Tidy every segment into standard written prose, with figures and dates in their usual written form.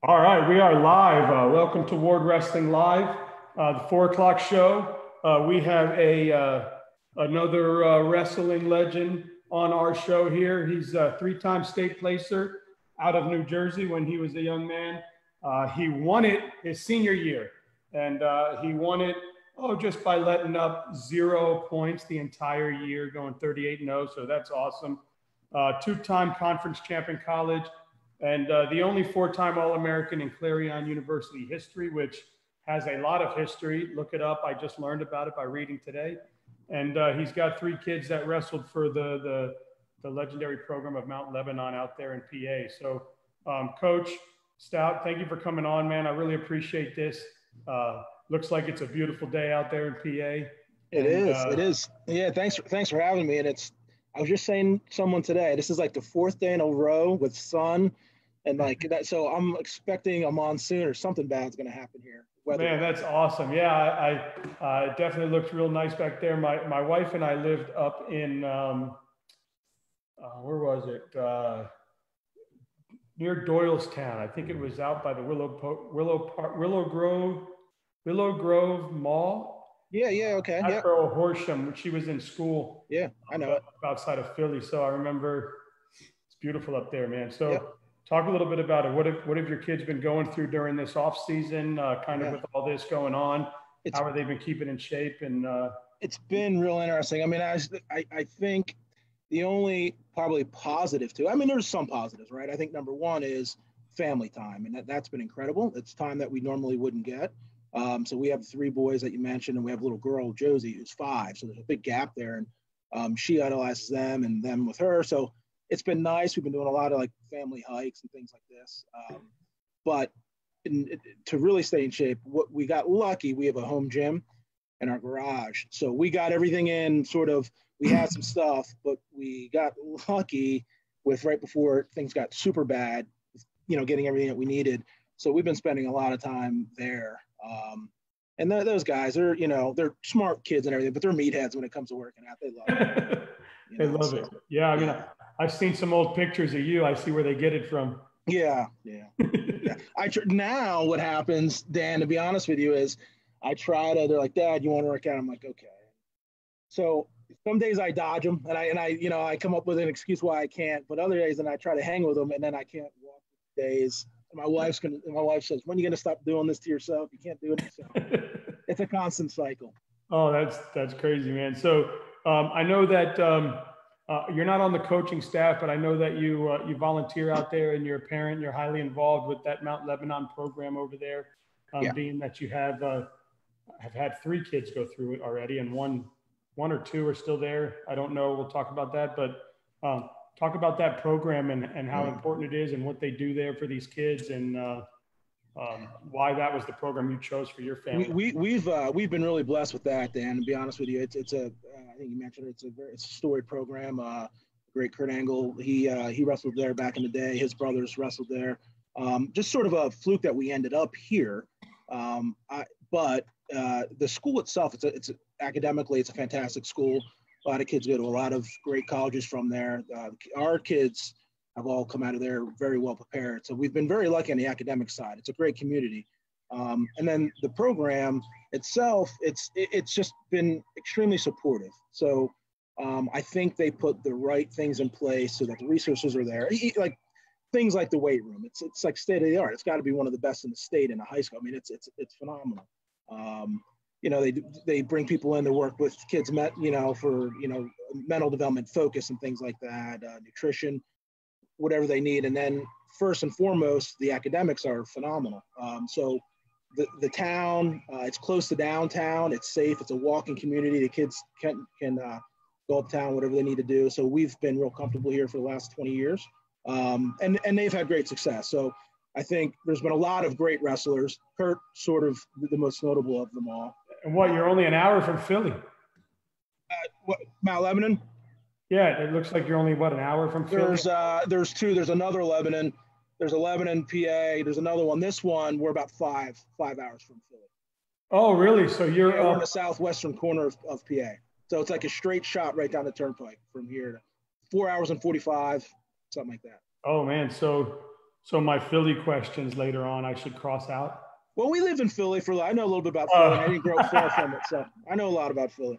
All right, we are live. Welcome to Ward Wrestling Live, the 4 o'clock show. We have another wrestling legend on our show here. He's a three-time state placer out of New Jersey when he was a young man. He won it his senior year, and he won it just by letting up 0 points the entire year, going 38-0. So that's awesome. Two-time conference champion college. And the only four-time All American in Clarion University history, which has a lot of history. Look it up. I just learned about it by reading today. And he's got 3 kids that wrestled for the legendary program of Mount Lebanon out there in PA. So, Coach Stout, thank you for coming on, man. I really appreciate this. Looks like it's a beautiful day out there in PA. It is. Yeah, thanks for having me. And I was just saying to someone today, this is like the 4th day in a row with sun and like that. So I'm expecting a monsoon or something bad's going to happen here. Man, that's awesome. Yeah, I it definitely looks real nice back there. My wife and I lived up in, where was it? Near Doylestown. I think it was out by the Willow Grove Mall. Yeah, okay. At Earl Horsham, when she was in school. Yeah, I know. Outside of Philly. So I remember it's beautiful up there, man. So talk a little bit about it. What have your kids been going through during this off season, with all this going on? How have they been keeping in shape? And it's been real interesting. I mean, I think the only probably positive too. I mean, there's some positives, right? I think number one is family time, and that's been incredible. It's time that we normally wouldn't get. So we have 3 boys that you mentioned, and we have a little girl, Josie, who's 5. So there's a big gap there, and she idolizes them and them with her. So it's been nice. We've been doing a lot of like family hikes and things like this. But to really stay in shape, we got lucky. We have a home gym in our garage. So we got everything in sort of, we had some stuff, but we got lucky with right before things got super bad, getting everything that we needed. So we've been spending a lot of time there. And those guys are, they're smart kids and everything, but they're meatheads when it comes to working out. They love it. They love it. Yeah. I mean, I've seen some old pictures of you. I see where they get it from. Yeah. Now what happens, Dan, to be honest with you, is they're like, Dad, you want to work out? I'm like, okay. So some days I dodge them and I come up with an excuse why I can't, but other days then I try to hang with them and then I can't walk days. My wife says, when are you going to stop doing this to yourself? You can't do it yourself. It's a constant cycle. Oh, that's crazy, man. So I know that you're not on the coaching staff, but I know that you volunteer out there and you're a parent. You're highly involved with that Mount Lebanon program over there, being that you have had 3 kids go through it already, and one or 2 are still there. I don't know. We'll talk about that, but talk about that program and how important it is and what they do there for these kids and why that was the program you chose for your family. We've been really blessed with that, Dan. To be honest with you, I think you mentioned it's a storied program. Great Kurt Angle, he wrestled there back in the day. His brothers wrestled there. Just sort of a fluke that we ended up here. But the school itself, it's academically, it's a fantastic school. A lot of kids go to a lot of great colleges from there. Our kids have all come out of there very well prepared. So we've been very lucky on the academic side. It's a great community. And then the program itself, it's just been extremely supportive. So I think they put the right things in place so that the resources are there. Like things like the weight room. It's like state of the art. It's got to be one of the best in the state in a high school. I mean, it's phenomenal. They bring people in to work with kids, for mental development focus and things like that, nutrition, whatever they need. And then first and foremost, the academics are phenomenal. So the town, it's close to downtown. It's safe. It's a walking community. The kids can go uptown, whatever they need to do. So we've been real comfortable here for the last 20 years. And they've had great success. So I think there's been a lot of great wrestlers. Kurt, sort of the most notable of them all. And you're only an hour from Philly? Mount Lebanon? Yeah, it looks like you're only, an hour from Philly? There's 2. There's another Lebanon. There's a Lebanon, PA. There's another one. This one, we're about 5 hours from Philly. Oh, really? So we're in the southwestern corner of PA. So it's like a straight shot right down the turnpike from here to 4 hours and 45, something like that. Oh, man. So So my Philly questions later on, I should cross out. Well, we live in Philly I know a little bit about Philly. And I didn't grow up far from it, so I know a lot about Philly.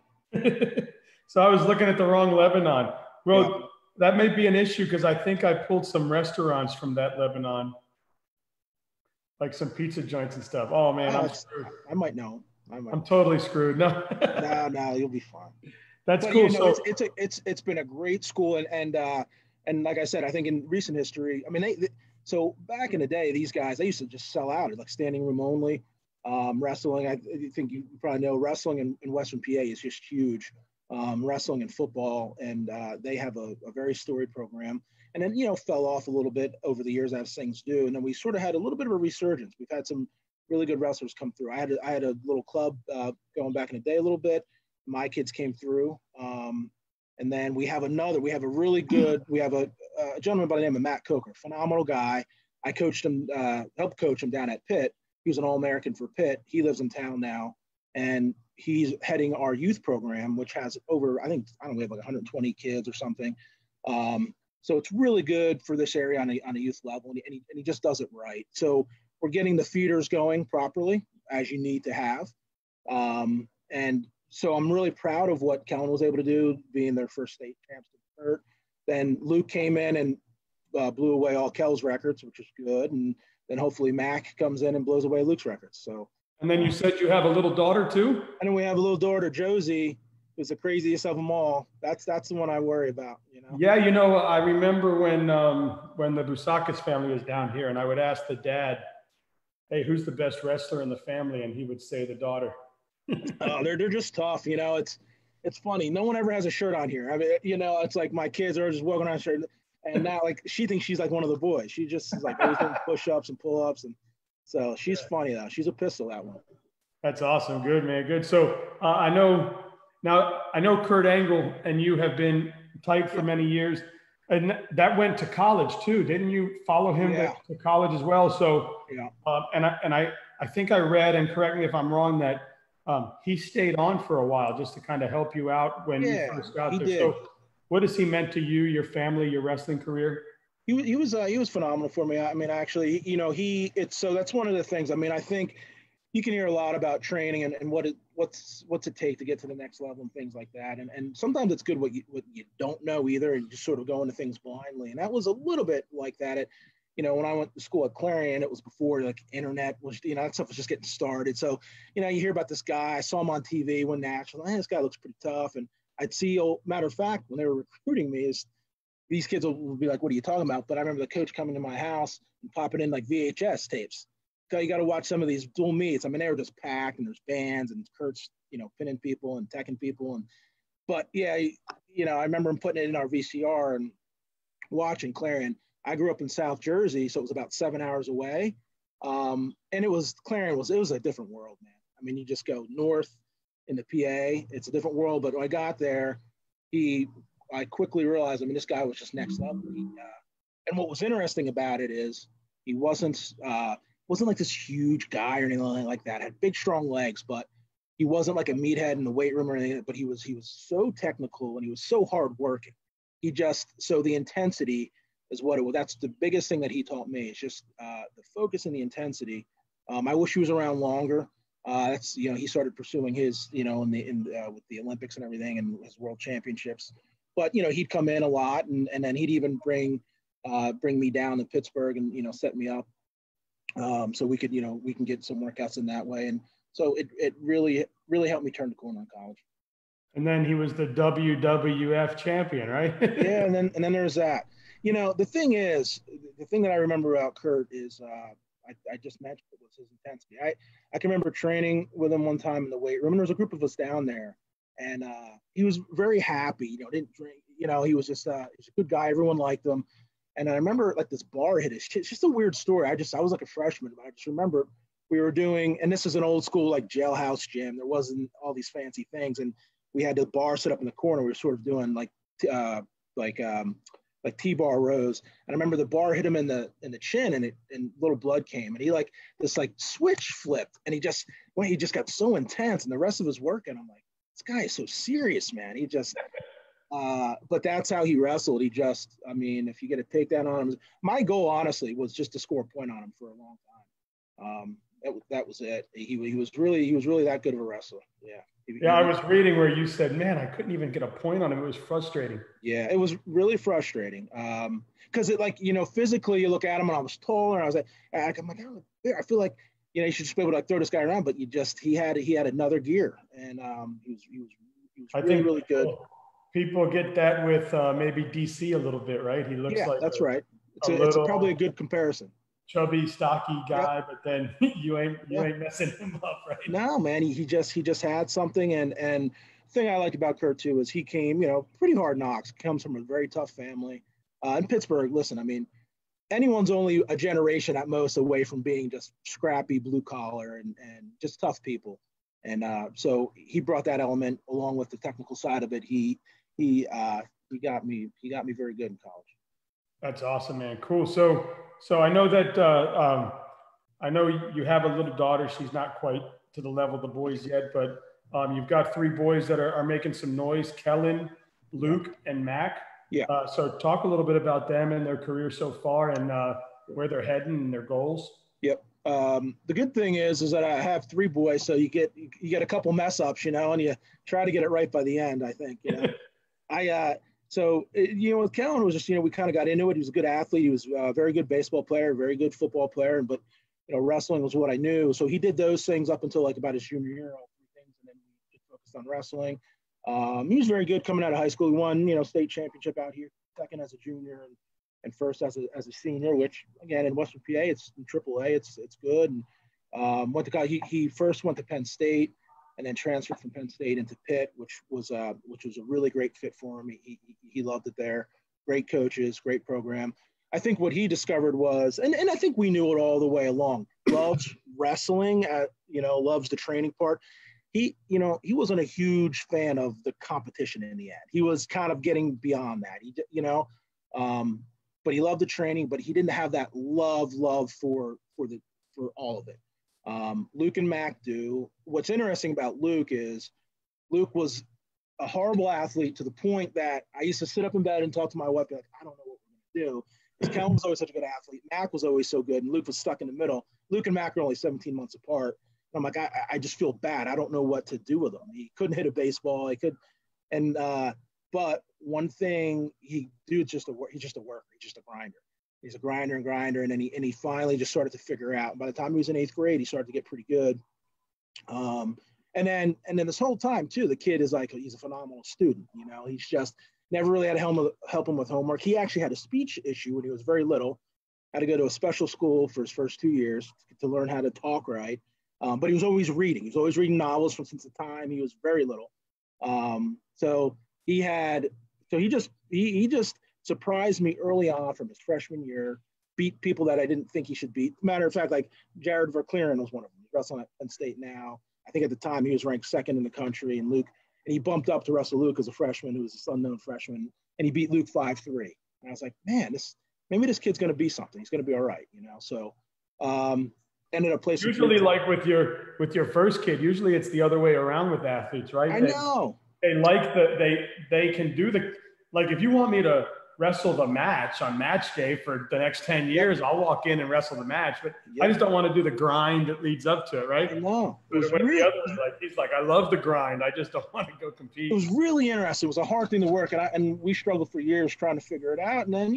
So I was looking at the wrong Lebanon. Well, Yeah. that may be an issue because I think I pulled some restaurants from that Lebanon, like some pizza joints and stuff. Oh man, I'm screwed. I might know. I'm totally screwed. No, no, you'll be fine. That's but, cool. You know, So it's been a great school, and like I said, I think in recent history, I mean, so back in the day, these guys, they used to just sell out, like standing room only. Wrestling, I think you probably know, wrestling in Western PA is just huge. Wrestling and football, and they have a very storied program. And then, you know, fell off a little bit over the years as things do. And then we sort of had a little bit of a resurgence. We've had some really good wrestlers come through. I had a little club going back in the day a little bit. My kids came through. And then we have a gentleman by the name of Mack, phenomenal guy. I coached him, helped coach him down at Pitt. He was an All-American for Pitt. He lives in town now. And he's heading our youth program, which has over, we have like 120 kids or something. So it's really good for this area on a youth level, and he just does it right. So we're getting the feeders going properly, as you need to have. And so I'm really proud of what Kellen was able to do, being their first state champs to hurt. Then Luke came in and blew away all Kell's records, which is good. And then hopefully Mack comes in and blows away Luke's records. So. And then you said you have a little daughter too? And then we have a little daughter, Josie, who's the craziest of them all. That's the one I worry about, you know? Yeah, you know, I remember when the Busakis family was down here, and I would ask the dad, hey, who's the best wrestler in the family? And he would say the daughter. They're just tough, you know. It's funny. No one ever has a shirt on here. I mean, you know, it's like my kids are just walking around shirt, and now like she thinks she's like one of the boys. She just is like always doing push-ups and pull-ups, and so she's funny though. She's a pistol, that one. That's awesome. Good, man. Good. So I know Kurt Angle and you have been tight for many years, and that went to college too. Didn't you follow him to college as well? So, and I think I read, and correct me if I'm wrong, that he stayed on for a while just to kind of help you out when you first got there. Did. So what has he meant to you, your family, your wrestling career? He was phenomenal for me. I mean, actually, you know, so that's one of the things. I mean, I think you can hear a lot about training and what's it take to get to the next level and things like that. And sometimes it's good what you don't know either, and you just sort of go into things blindly. And that was a little bit like that. You know, when I went to school at Clarion, it was before like internet was, you know, that stuff was just getting started. So, you know, you hear about this guy. I saw him on TV one national. This guy looks pretty tough. And I'd see, matter of fact, when they were recruiting me, these kids will be like, what are you talking about? But I remember the coach coming to my house and popping in like VHS tapes. So you got to watch some of these dual meets. I mean, they were just packed, and there's bands, and Kurt's, you know, pinning people and teching people. But yeah, you know, I remember him putting it in our VCR and watching Clarion. I grew up in South Jersey, so it was about 7 hours away. And Clarion was a different world, man. I mean, you just go north in the PA, it's a different world. But when I got there, I quickly realized, I mean, this guy was just next level. And what was interesting about it is he wasn't like this huge guy or anything like that. Had big, strong legs, but he wasn't like a meathead in the weight room or anything. But he was so technical, and he was so hardworking. So the intensity is what it was. That's the biggest thing that he taught me. It's just the focus and the intensity. I wish he was around longer. That's, you know, he started pursuing his, you know, with the Olympics and everything and his world championships. But, you know, he'd come in a lot, and then he'd even bring me down to Pittsburgh and, you know, set me up so we can get some workouts in that way. And so it really, really helped me turn the corner in college. And then he was the WWF champion, right? Yeah, and then there's that. You know, the thing that I remember about Kurt is I just mentioned it was his intensity. I can remember training with him one time in the weight room, and there was a group of us down there, and he was very happy. You know, didn't drink. You know, he was just he's a good guy. Everyone liked him. And I remember like this bar hit his. It's just a weird story. I was like a freshman, but I just remember we were doing, and this is an old school like jailhouse gym. There wasn't all these fancy things, and we had the bar set up in the corner. We were sort of doing like T-bar rows. And I remember the bar hit him in the chin, and little blood came, and he like this like switch flipped, and he just got so intense, and the rest of his work, and I'm like, this guy is so serious, man. But that's how he wrestled. He just, I mean, if you get a takedown on him, my goal honestly was just to score a point on him for a long time. That was it. He was really that good of a wrestler. Yeah. Yeah, I was reading where you said, man, I couldn't even get a point on him. It was frustrating. Yeah, it was really frustrating. Because it, like, physically you look at him, and I was taller, and I was like, I'm like, I feel like, you should just be able to like throw this guy around, but he had another gear, and he was really good. People get that with maybe DC a little bit, right? He looks like that's right. It's probably a good comparison. Chubby, stocky guy, but then you ain't messing him up, right? No, man, he just had something, and the thing I liked about Kurt too is he came, pretty hard knocks, comes from a very tough family. In Pittsburgh, listen, I mean, anyone's only a generation at most away from being just scrappy blue collar and just tough people. And so he brought that element along with the technical side of it. He got me very good in college. That's awesome, man. Cool. So I know that I know you have a little daughter. She's not quite to the level of the boys yet, but you've got 3 boys that are making some noise: Kellen, Luke, and Mack. Yeah. So talk a little bit about them and their career so far, and where they're heading and their goals. Yep. The good thing is that I have 3 boys, so you get a couple mess ups, and you try to get it right by the end. I think. So with Kellen, it was just, we kind of got into it. He was a good athlete. He was a very good baseball player, very good football player, but wrestling was what I knew. So he did those things up until like about his junior year, all 3 things, and then we just focused on wrestling. He was very good coming out of high school. He won, state championship out here, second as a junior and first as a senior, which again in Western PA, it's in AAA, it's good. And he first went to Penn State, and then transferred from Penn State into Pitt, which was a really great fit for him. He loved it there. Great coaches, great program. I think what he discovered was, and I think we knew it all the way along, loves wrestling, loves the training part. He wasn't a huge fan of the competition in the end. He was kind of getting beyond that. But he loved the training, but he didn't have that love for all of it. Luke and Mack do. What's interesting about Luke is Luke was a horrible athlete to the point that I used to sit up in bed and talk to my wife, like, I don't know what we're going to do. Because Kellen was always such a good athlete. Mack was always so good, and Luke was stuck in the middle. Luke and Mack are only 17 months apart. And I'm like, I just feel bad. I don't know what to do with him. He couldn't hit a baseball. But one thing he's just a worker. He's just a grinder. He's a grinder, and then he finally just started to figure out. By the time he was in 8th grade, he started to get pretty good. And then this whole time too, the kid is like, he's a phenomenal student. He's just never really had to help him with homework. He actually had a speech issue when he was very little. Had to go to a special school for his first 2 years to learn how to talk right. But he was always reading. He was always reading novels since the time he was very little. So he just surprised me early on from his freshman year, beat people that I didn't think he should beat. Matter of fact, like Jared Verclaren was one of them. He's wrestling at Penn State now. I think at the time he was ranked 2nd in the country, and he bumped up to wrestle Luke as a freshman, who was this unknown freshman, and he beat Luke 5-3. And I was like, man, maybe this kid's going to be something. He's going to be all right, So ended up placing. Usually, like with your first kid, usually it's the other way around with athletes, right? I know. They can do like if you want me to wrestle the match on match day for the next 10 years, I'll walk in and wrestle the match, but I just don't want to do the grind that leads up to it, right? No. He's like, I love the grind. I just don't want to go compete. It was really interesting. It was a hard thing to work, and we struggled for years trying to figure it out. And then,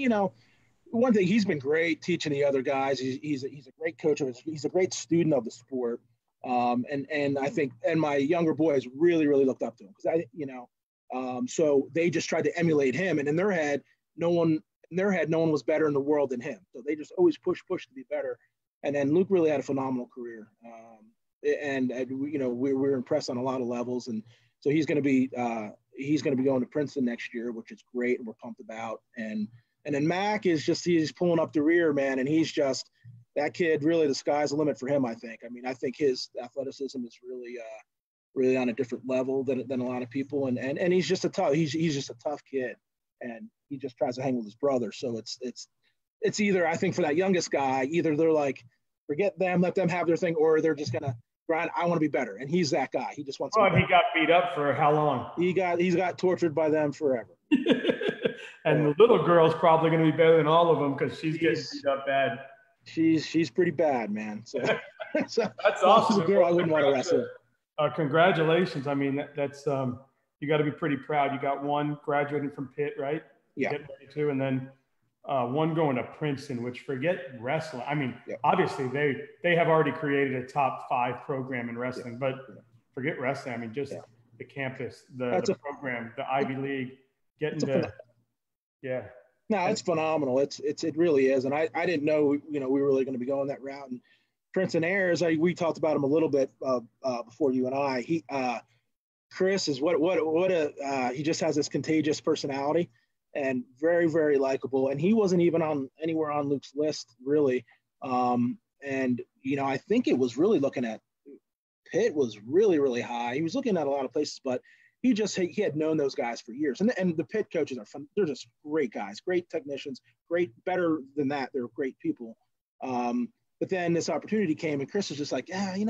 one thing, he's been great teaching the other guys. He's a great coach. He's a great student of the sport. And I think, and my younger boys really, really looked up to him because so they just tried to emulate him, and in their head, no one was better in the world than him. So they just always push to be better. And then Luke really had a phenomenal career. We're impressed on a lot of levels. And so he's going to be going to Princeton next year, which is great. And we're pumped about. And then Mack he's pulling up the rear, man. And he's just, that kid, really, the sky's the limit for him, I think. I mean, I think his athleticism is really on a different level than a lot of people. And he's just he's just a tough kid. And he just tries to hang with his brother. So it's either, I think for that youngest guy, either they're like, forget them, let them have their thing, or they're just going to grind. I want to be better. And he's that guy. He just wants to. He got beat up for how long? He's got tortured by them forever. And the little girl's probably going to be better than all of them because she's getting beat up bad. She's pretty bad, man. So, that's awesome. The girl I wouldn't want to wrestle. Congratulations. I mean, that's you got to be pretty proud. You got one graduating from Pitt, right? Yeah. Two, and then one going to Princeton, which forget wrestling. I mean, obviously they have already created a top 5 program in wrestling, but forget wrestling. I mean, just the campus, the program, the Ivy League, getting to No, it's phenomenal. It really is. And I didn't know, we were really going to be going that route. And Princeton Ayers, we talked about him a little bit before you and I. Chris is he just has this contagious personality and very, very likable. And he wasn't even anywhere on Luke's list, really. And, I think it was really looking at Pitt was really, really high. He was looking at a lot of places, but he had known those guys for years. And the Pitt coaches are fun. They're just great guys, great technicians, better than that. They're great people. But then this opportunity came and Chris was just like, I'm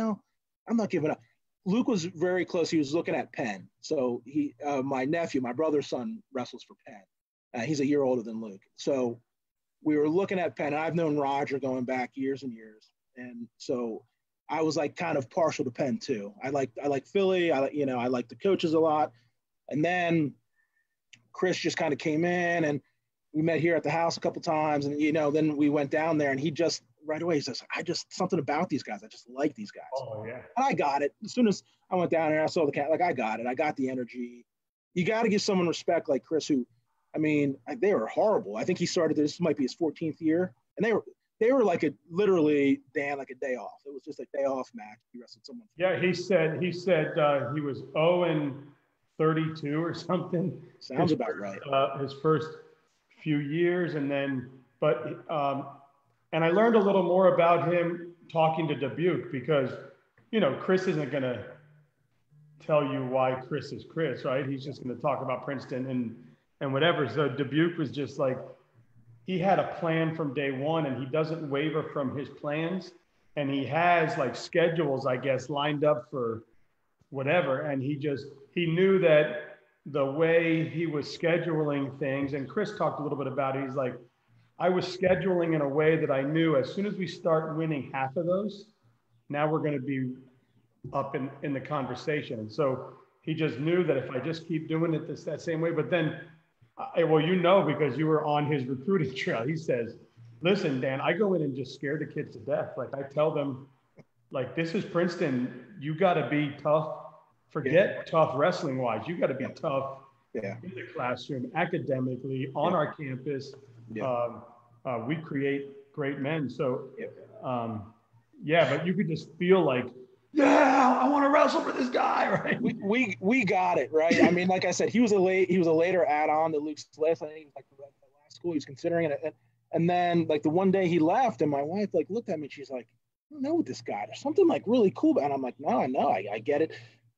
not giving up. Luke was very close. He was looking at Penn. So my nephew, my brother's son, wrestles for Penn. He's a year older than Luke. So we were looking at Penn. I've known Roger going back years and years. And so I was like kind of partial to Penn too. I like Philly. I like the coaches a lot. And then Chris just kind of came in and we met here at the house a couple times. And, then we went down there and he just right away, he says, something about these guys. I just like these guys. Oh yeah. And I got it. As soon as I went down there, I saw the cat, like I got it. I got the energy. You got to give someone respect like Chris, who, they were horrible. I think he started, this might be his 14th year. And they were like literally, Dan, like a day off. It was just a day off match. He wrestled someone. Yeah, he said he was 0-32 or something. Sounds about right. His first few years, and I learned a little more about him talking to Dubuque because, Chris isn't going to tell you why Chris is Chris, right? He's just going to talk about Princeton and whatever. So Dubuque was just like, he had a plan from day one and he doesn't waver from his plans. And he has like schedules, I guess, lined up for whatever. And he knew that the way he was scheduling things, and Chris talked a little bit about it. He's like, I was scheduling in a way that I knew as soon as we start winning half of those, now we're going to be up in the conversation. And so he just knew that if I just keep doing it that same way, but then, because you were on his recruiting trail, he says, listen, Dan, I go in and just scare the kids to death. Like I tell them, like, this is Princeton. You got to be tough. Forget tough wrestling wise. You got to be tough in the classroom, academically, on our campus. We create great men. So, but you could just feel like, I want to wrestle for this guy, right? We got it, right? I mean, like I said, he was a later add-on to Luke's list. I think he was like the last school he was considering it. And then like the one day he left, and my wife like looked at me, and she's like, I don't know this guy. There's something like really cool. And I'm like, no, I know, I get it.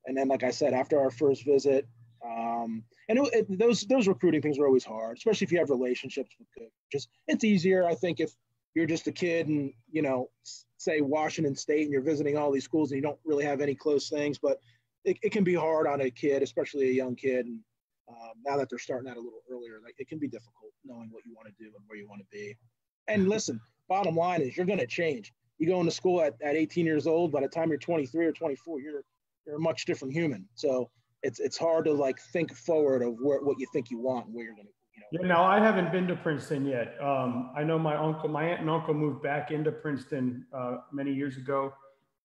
And then, like I said, after our first visit, those recruiting things are always hard, especially if you have relationships with coaches. It's easier, I think, if you're just a kid and, say Washington State and you're visiting all these schools and you don't really have any close things, but it can be hard on a kid, especially a young kid. And now that they're starting out a little earlier, like it can be difficult knowing what you want to do and where you want to be. And listen, bottom line is you're going to change. You go into school at 18 years old, by the time you're 23 or 24, you're a much different human. So it's hard to like think forward of what you think you want and where you're going to. Yeah, now I haven't been to Princeton yet. I know my aunt and uncle moved back into Princeton many years ago,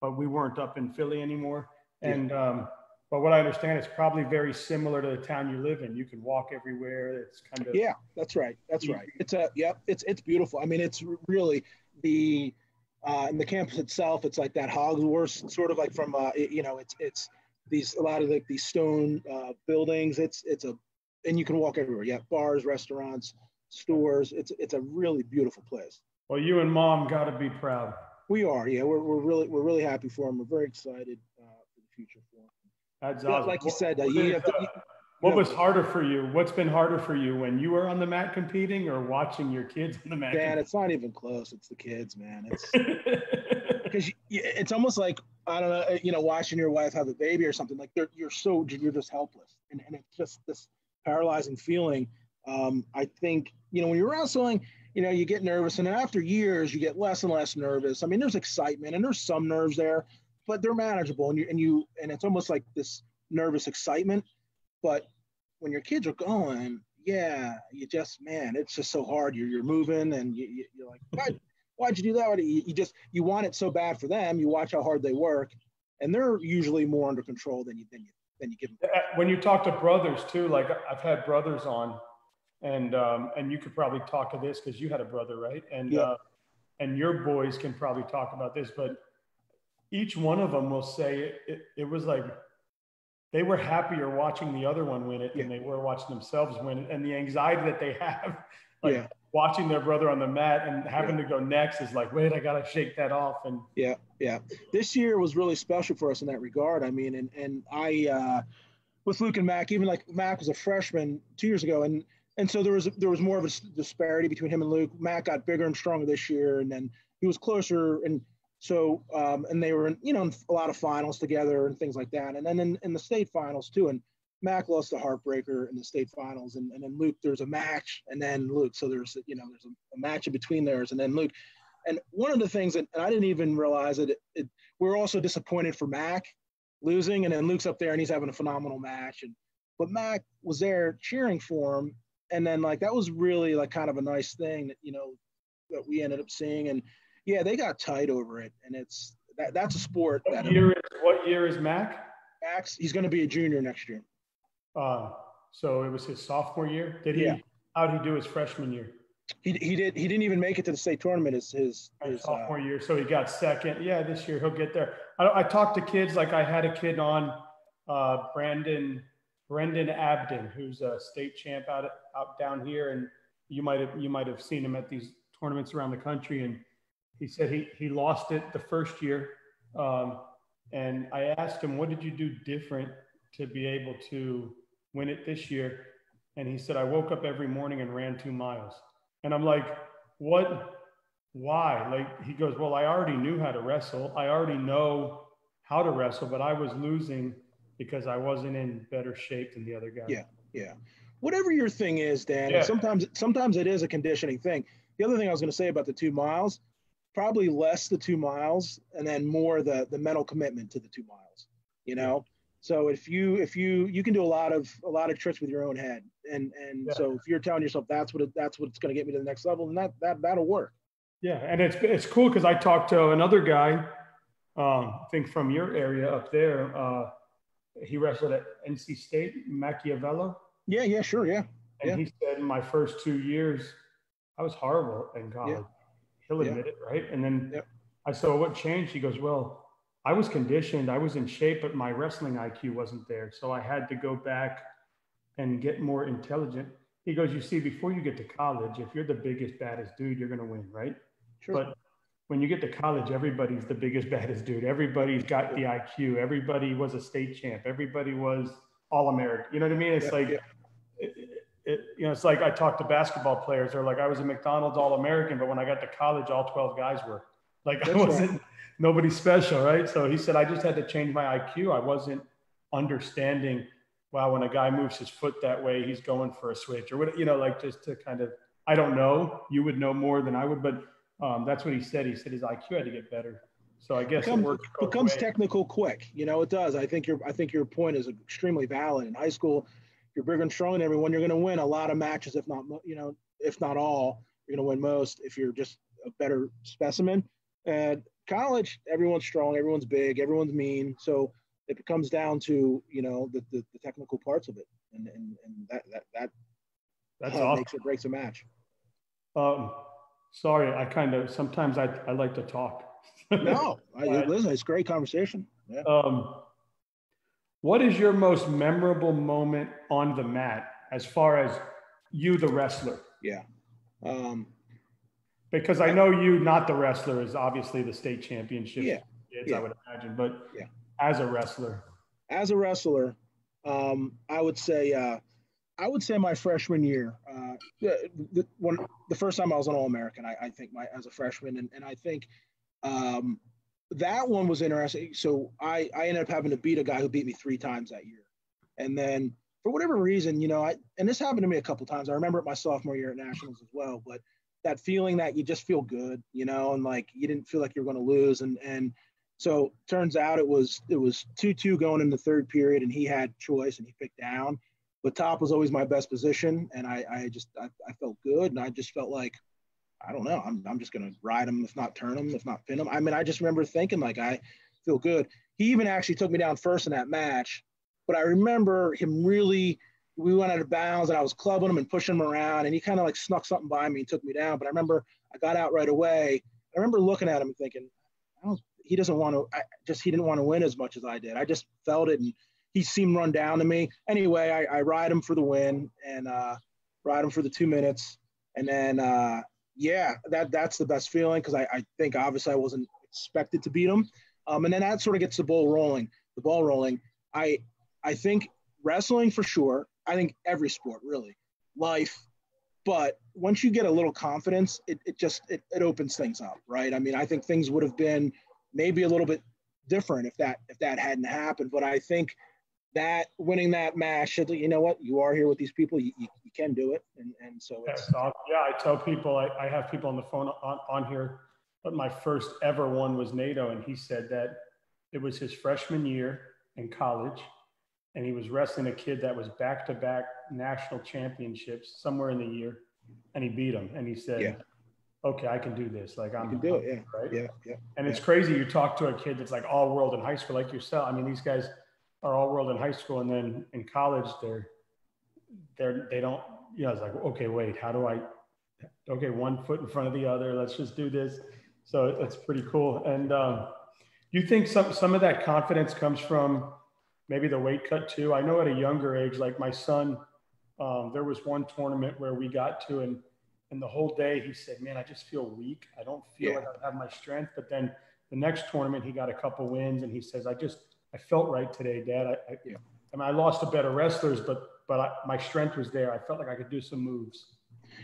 but we weren't up in Philly anymore. And but what I understand, it's probably very similar to the town you live in. You can walk everywhere. It's kind of that's right. It's beautiful. I mean, it's really in the campus itself. It's like that Hogwarts, sort of like from it's a lot of like these stone buildings. And you can walk everywhere. Yeah, bars, restaurants, stores. It's a really beautiful place. Well, you and Mom got to be proud. We are. Yeah, we're really happy for him. We're very excited for the future for him. That's awesome. Like you said, what was harder for you? What's been harder for you, when you were on the mat competing or watching your kids on the mat? Man, it's not even close. It's the kids, man. It's because it's almost like, I don't know, watching your wife have a baby or something. Like you're just helpless, and it's just this paralyzing feeling. I think, when you're wrestling, you get nervous, and then after years, you get less and less nervous. I mean, there's excitement and there's some nerves there, but they're manageable, and it's almost like this nervous excitement. But when your kids are going, yeah, it's just so hard. You're moving, and you're like, why'd you do that? You want it so bad for them. You watch how hard they work, and they're usually more under control than you give them. When you talk to brothers too, like I've had brothers on, and you could probably talk to this because you had a brother, right? And your boys can probably talk about this, but each one of them will say it was like they were happier watching the other one win it than they were watching themselves win it. And the anxiety that they have, watching their brother on the mat and having to go next is like, wait, I got to shake that off. And this year was really special for us in that regard. I mean, and I, with Luke and Mack, even like Mack was a freshman 2 years ago. And so there was more of a disparity between him and Luke. Mack got bigger and stronger this year, and then he was closer. And so, and they were in a lot of finals together and things like that. And then in the state finals too. And Mack lost the heartbreaker in the state finals. And then Luke, there's a match, and then Luke. So there's a match in between theirs, and then Luke. And one of the things that, and I didn't even realize it, we're also disappointed for Mack losing. And then Luke's up there and he's having a phenomenal match. But Mack was there cheering for him. And then that was really kind of a nice thing that, that we ended up seeing. And yeah, they got tight over it. And that's a sport. What year is Mack? Max, he's going to be a junior next year. So it was his sophomore year. How did he do his freshman year? He didn't even make it to the state tournament his sophomore year. So he got second. Yeah, this year he'll get there. I talked to kids, like I had a kid on, Brendan Abden, who's a state champ out down here, and you might have seen him at these tournaments around the country. And he said he lost it the first year, and I asked him, what did you do different to be able to win it this year? And he said, I woke up every morning and ran 2 miles. And I'm like, what? Why? He goes, well, I already knew how to wrestle. I already know how to wrestle, but I was losing because I wasn't in better shape than the other guy. Yeah. Whatever your thing is, Dan, sometimes it is a conditioning thing. The other thing I was going to say about the 2 miles, probably less the 2 miles and then more the mental commitment to the 2 miles, So if you can do a lot of tricks with your own head. And so if you're telling yourself that's what's going to get me to the next level, then that'll work. Yeah. And it's cool because I talked to another guy, I think from your area up there, he wrestled at NC State, Machiavello. Yeah, sure, yeah. And he said, in my first 2 years, I was horrible in college. He'll admit it, right? And then I said, well, what changed? He goes, well, I was conditioned, I was in shape, but my wrestling IQ wasn't there. So I had to go back and get more intelligent. He goes, you see, before you get to college, if you're the biggest, baddest dude, you're going to win, right? Sure. But when you get to college, everybody's the biggest, baddest dude. Everybody's got the IQ. Everybody was a state champ. Everybody was All American. You know what I mean? It's it's like I talk to basketball players. They're like, I was a McDonald's All American, but when I got to college, all 12 guys were. I wasn't nobody special, right? So he said, I just had to change my IQ. I wasn't understanding, wow, when a guy moves his foot that way, he's going for a switch or what, just to kind of, I don't know. You would know more than I would, but that's what he said. He said his IQ had to get better. So I guess it becomes technical quick. It does. I think your point is extremely valid. In high school, you're bigger and stronger than everyone. You're going to win a lot of matches, if not all. You're going to win most if you're just a better specimen. And college, everyone's strong, everyone's big, everyone's mean. So it comes down to the technical parts of it, and that's awesome. Makes or breaks a match. Sorry, sometimes I like to talk. No, listen, it's a great conversation. Yeah. What is your most memorable moment on the mat as far as you, the wrestler? Yeah. Because I know you, not the wrestler, is obviously the state championship. I would imagine, but as a wrestler. As a wrestler, I would say my freshman year, the first time I was an All American, I think as a freshman, and I think that one was interesting. So I ended up having to beat a guy who beat me 3 times that year, and then for whatever reason, and this happened to me a couple times. I remember it my sophomore year at nationals as well, but that feeling that you just feel good, and like you didn't feel like you were going to lose. And so turns out it was 2-2 going in the third period, and he had choice and he picked down, but top was always my best position. And I felt good. And I just felt like, I don't know, I'm just going to ride him, if not turn him, if not pin him. I mean, I just remember thinking like, I feel good. He even actually took me down first in that match, but I remember him we went out of bounds and I was clubbing him and pushing him around, and he kind of like snuck something by me and took me down. But I remember I got out right away. I remember looking at him and thinking, he didn't want to win as much as I did. I just felt it, and he seemed run down to me. Anyway, I ride him for the win and ride him for the 2 minutes. And then, that's the best feeling, because I think obviously I wasn't expected to beat him. And then that sort of gets the ball rolling. I think wrestling for sure. I think every sport, really, life. But once you get a little confidence, it opens things up, right? I mean, I think things would have been maybe a little bit different if that hadn't happened. But I think that winning that match, you know what, you are here with these people, you can do it. And so it's I tell people, I have people on the phone on here, but my first ever one was NATO, and he said that it was his freshman year in college, and he was wrestling a kid that was back-to-back national championships somewhere in the year, and he beat him. And he said, okay, I can do this. Like, I can do it. Yeah. Right. Yeah. And it's crazy. You talk to a kid that's like all world in high school, like yourself. I mean, these guys are all world in high school. And then in college, they don't, it's like, okay, wait, okay, 1 foot in front of the other. Let's just do this. So it's pretty cool. And you think some of that confidence comes from maybe the weight cut too? I know at a younger age, like my son, there was one tournament where we got to, and the whole day he said, man, I just feel weak. I don't feel like I have my strength. But then the next tournament, he got a couple wins, and he says, I felt right today, Dad. I mean, I lost to better wrestlers, but my strength was there. I felt like I could do some moves.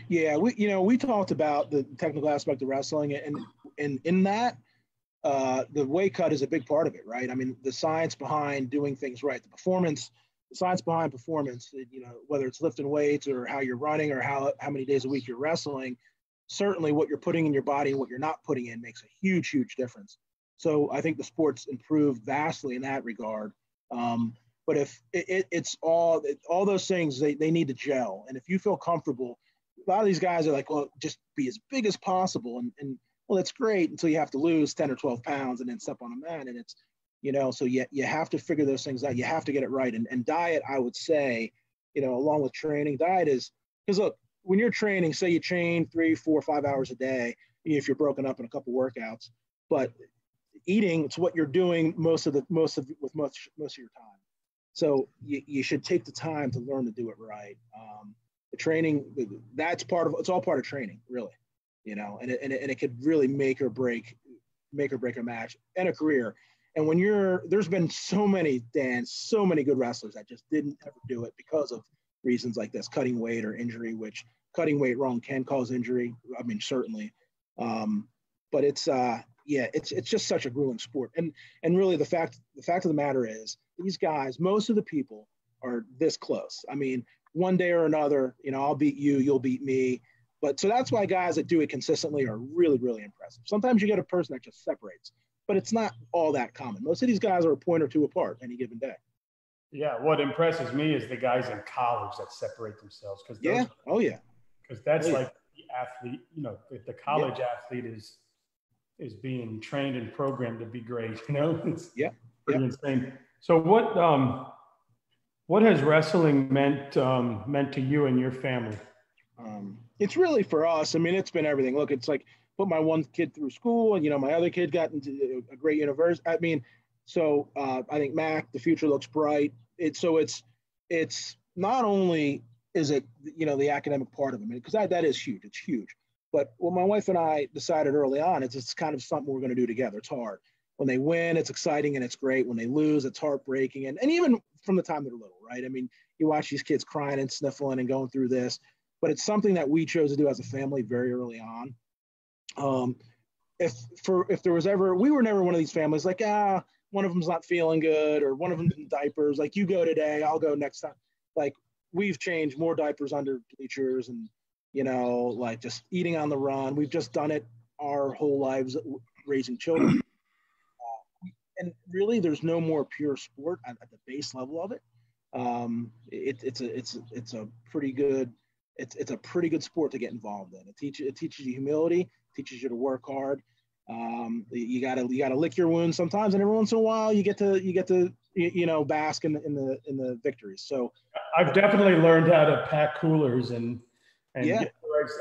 Yeah, we talked about the technical aspect of wrestling, and in that, the weight cut is a big part of it, right? I mean, the science behind doing things right, the science behind performance, whether it's lifting weights or how you're running or how many days a week you're wrestling, certainly what you're putting in your body and what you're not putting in makes a huge, huge difference. So I think the sport's improved vastly in that regard. But if it's all those things, they need to gel. And if you feel comfortable, a lot of these guys are like, well, just be as big as possible. And well, that's great until you have to lose 10 or 12 pounds and then step on a mat. And it's, so you have to figure those things out. You have to get it right. And diet, I would say, along with training, diet is, because look, when you're training, say you train 3, 4, 5 hours a day, if you're broken up in a couple workouts, but eating, it's what you're doing most of your time. So you should take the time to learn to do it right. The training, it's all part of training, really, and it could really make or break a match and a career. And there's been so many good wrestlers that just didn't ever do it because of reasons like this, cutting weight or injury, which cutting weight wrong can cause injury. I mean, certainly. But it's just such a grueling sport. And really the fact of the matter is, these guys, most of the people are this close. I mean, one day or another, I'll beat you, you'll beat me. But so that's why guys that do it consistently are really, really impressive. Sometimes you get a person that just separates, but it's not all that common. Most of these guys are a point or two apart any given day. Yeah, what impresses me is the guys in college that separate themselves. Because that's like the athlete, the college athlete is being trained and programmed to be great, It's pretty insane. So what has wrestling meant to you and your family? It's really for us. I mean, it's been everything. Look, it's like put my one kid through school, and my other kid got into a great university. I mean, so I think Mack, the future looks bright. It's not only is it the academic part of it, because that is huge. It's huge. But what my wife and I decided early on is it's kind of something we're going to do together. It's hard. When they win, it's exciting and it's great. When they lose, it's heartbreaking. And even from the time they're little, right? I mean, you watch these kids crying and sniffling and going through this, but it's something that we chose to do as a family very early on. If there was ever, we were never one of these families like, one of them's not feeling good or one of them's in diapers. Like, you go today, I'll go next time. like we've changed more diapers under bleachers and, you know, like just eating on the run. We've just done it our whole lives raising children. And really, there's no more pure sport at the base level of it. It's a pretty good sport to get involved in. It teaches you humility, teaches you to work hard. You gotta lick your wounds sometimes, and every once in a while you get to bask in the victories. So I've definitely learned how to pack coolers and yeah.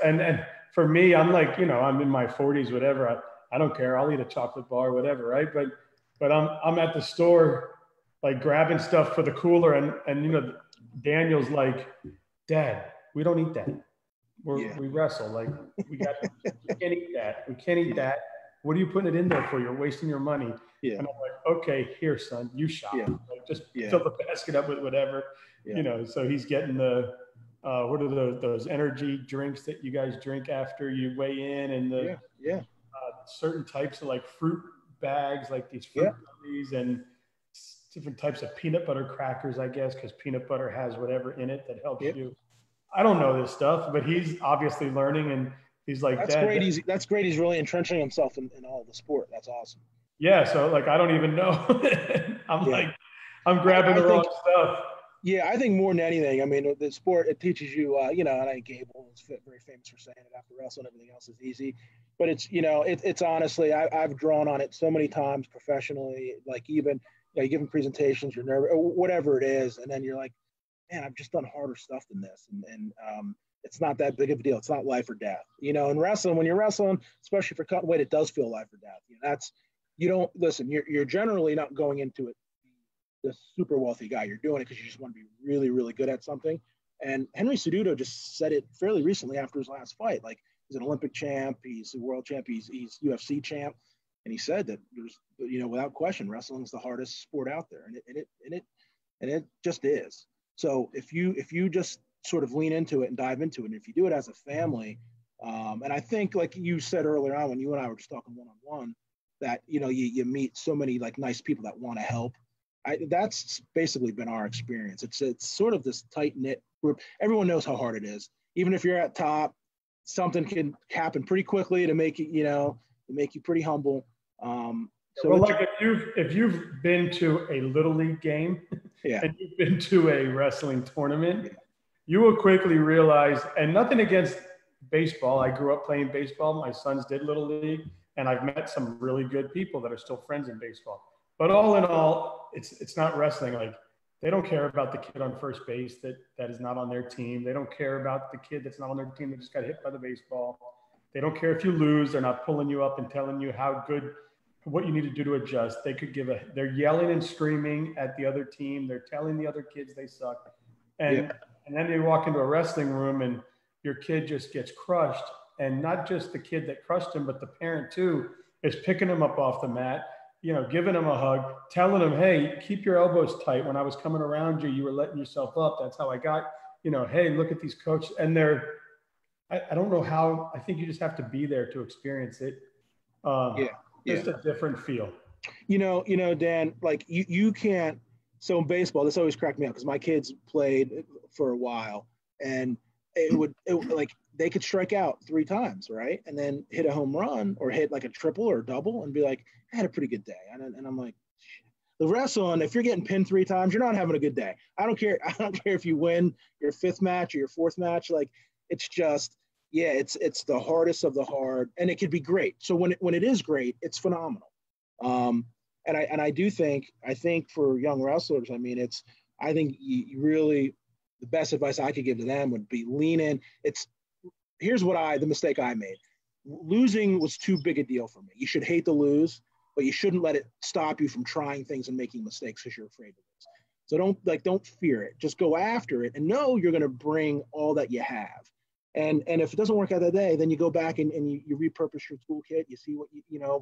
and for me, I'm like, I'm in my 40s, whatever. I don't care. I'll eat a chocolate bar, whatever, right? But I'm at the store, like grabbing stuff for the cooler, and Daniel's like, Dad, we don't eat that. We wrestle. Like we can't eat that. We can't eat that. What are you putting it in there for? You're wasting your money. Yeah. And I'm like, okay, here, son, you shop. Yeah. Like, just fill the basket up with whatever. Yeah. So he's getting the what are those energy drinks that you guys drink after you weigh in, and the certain types of like fruit bags, like these fruit gummies, and different types of peanut butter crackers, I guess, because peanut butter has whatever in it that helps you. I don't know this stuff, but he's obviously learning, and he's like, that's great. That's great. He's really entrenching himself in all the sport. That's awesome. Yeah. So like, I don't even know. I'm grabbing the wrong stuff. Yeah, I think more than anything, I mean, the sport, it teaches you, and I think Gable is very famous for saying it, after wrestling, everything else is easy. But it's honestly, I've drawn on it so many times professionally, like even, you're giving presentations, you're nervous, or whatever it is. And then you're like, man, I've just done harder stuff than this. And it's not that big of a deal. It's not life or death. In wrestling, when you're wrestling, especially for cutting weight, it does feel life or death. You're generally not going into it the super wealthy guy. You're doing it because you just want to be really, really good at something. And Henry Cejudo just said it fairly recently after his last fight. Like, he's an Olympic champ, he's a world champ, he's UFC champ, and he said that there's, without question, wrestling is the hardest sport out there, and it just is. So if you just sort of lean into it and dive into it, and if you do it as a family, and I think, like you said earlier on when you and I were just talking one-on-one, that you meet so many like nice people that want to help. That's basically been our experience. It's sort of this tight-knit group. Everyone knows how hard it is. Even if you're at top, something can happen pretty quickly to make it, to make you pretty humble. If you've been to a little league game and you've been to a wrestling tournament, you will quickly realize, and nothing against baseball. I grew up playing baseball. My sons did little league, and I've met some really good people that are still friends in baseball. But all in all, it's not wrestling. Like, they don't care about the kid on first base that is not on their team. They don't care about the kid that's not on their team that just got hit by the baseball. They don't care if you lose. They're not pulling you up and telling you what you need to do to adjust. They could they're yelling and screaming at the other team. They're telling the other kids they suck. And then you walk into a wrestling room and your kid just gets crushed. And not just the kid that crushed him, but the parent too is picking him up off the mat, giving him a hug, telling him, hey, keep your elbows tight. When I was coming around you, you were letting yourself up. That's how I got, hey, look at these coaches. And I don't know how. I think you just have to be there to experience it. Just a different feel. Dan, like you can't. So in baseball, this always cracked me up because my kids played for a while, and it would like they could strike out 3 times, right, and then hit a home run or hit like a triple or a double, and be like, I had a pretty good day. And I'm like, the wrestling, if you're getting pinned 3 times, you're not having a good day. I don't care if you win your 5th match or your 4th match. Like, it's just, it's the hardest of the hard, and it could be great. So when it is great, it's phenomenal. And I think for young wrestlers, I mean, I think you really, the best advice I could give to them would be lean in. Here's the mistake I made. Losing was too big a deal for me. You should hate to lose, but you shouldn't let it stop you from trying things and making mistakes because you're afraid to lose. So don't fear it. Just go after it and know you're going to bring all that you have. And if it doesn't work out that day, then you go back and you repurpose your toolkit. You see what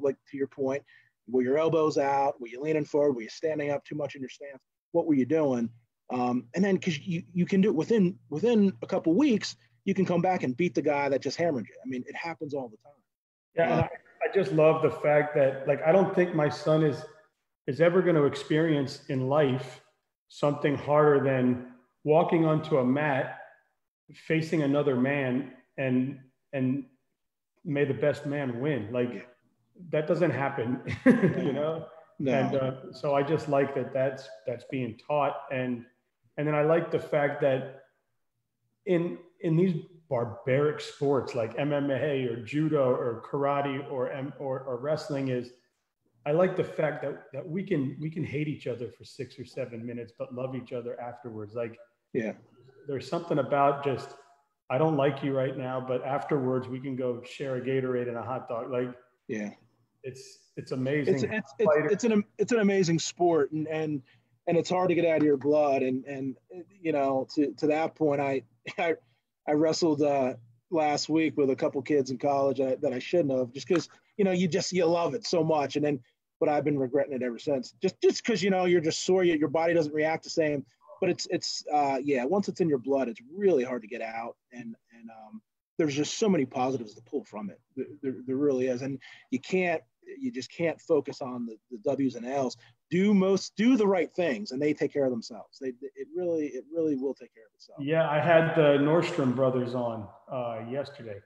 like to your point, were your elbows out? Were you leaning forward? Were you standing up too much in your stance? What were you doing? And then because you can do it within a couple weeks, you can come back and beat the guy that just hammered you. I mean, it happens all the time. Yeah, and I just love the fact that, like, I don't think my son is ever going to experience in life something harder than walking onto a mat, facing another man, and may the best man win. Like that doesn't happen, you know? No. And so I just like that's being taught. And then I like the fact that in these barbaric sports like MMA or judo or karate or wrestling is, I like the fact that we can hate each other for 6 or 7 minutes, but love each other afterwards. Like, yeah, there's something about just, I don't like you right now, but afterwards we can go share a Gatorade and a hot dog. Like, yeah, it's amazing. It's an amazing sport, and it's hard to get out of your blood. And you know, to that point, I wrestled last week with a couple kids in college that I shouldn't have, just because, you know, you love it so much. And then, but I've been regretting it ever since, just because, you know, you're just sore, your body doesn't react the same. But it's once it's in your blood, it's really hard to get out. And there's just so many positives to pull from it. There really is. And you just can't focus on the W's and L's. Do the right things, and they take care of themselves. It really will take care of itself. Yeah, I had the Nordstrom brothers on yesterday,